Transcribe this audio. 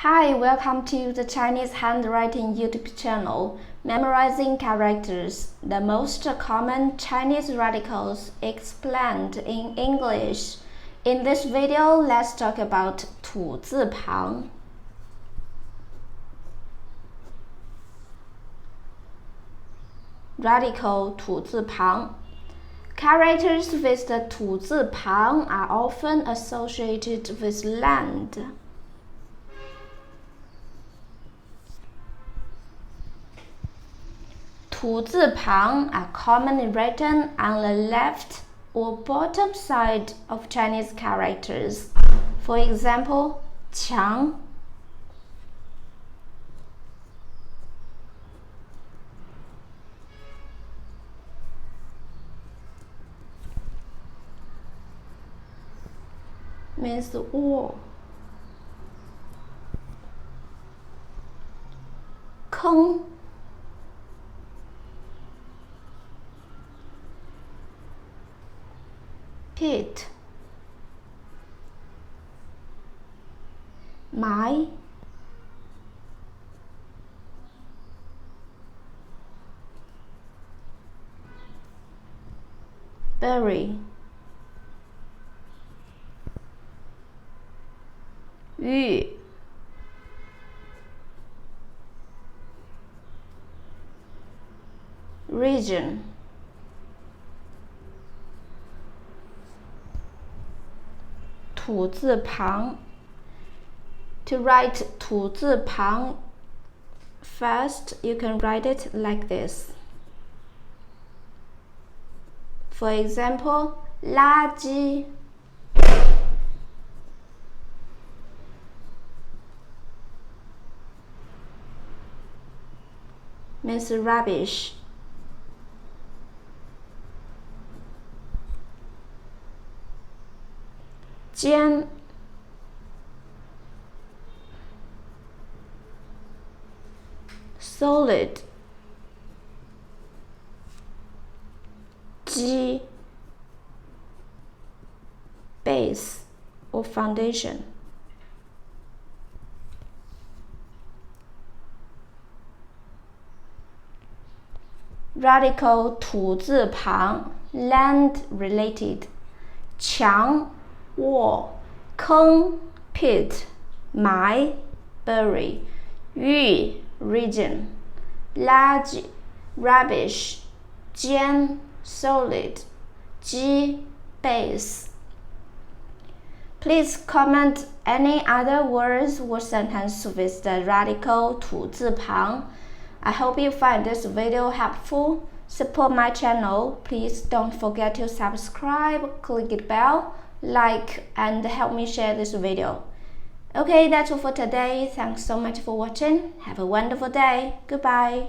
Hi, welcome to the Chinese Handwriting YouTube channel, Memorizing Characters, the most common Chinese radicals explained in English. In this video, let's talk about 土字旁. Radical 土字旁. Characters with the 土字旁 are often associated with land. 土字旁 are commonly written on the left or bottom side of Chinese characters. For example, 墙 means the wall. 坑 pit 埋 bury 玉 region 土字旁 To write 土字旁 first, you can write it like this. For example, 垃圾 means rubbish. Jian solid. Ji base or foundation. Radical 土字旁 land related. 墙 wall, 坑 pit, 埋 bury, 玉 region, 垃圾 rubbish, 尖 solid, 基 base. Please comment any other words or sentence with the radical 土字旁. I hope you find this video helpful. Support my channel. Please don't forget to subscribe, click the bell, like, and help me share this video. Okay, that's all for today. Thanks so much for watching. Have a wonderful day. Goodbye.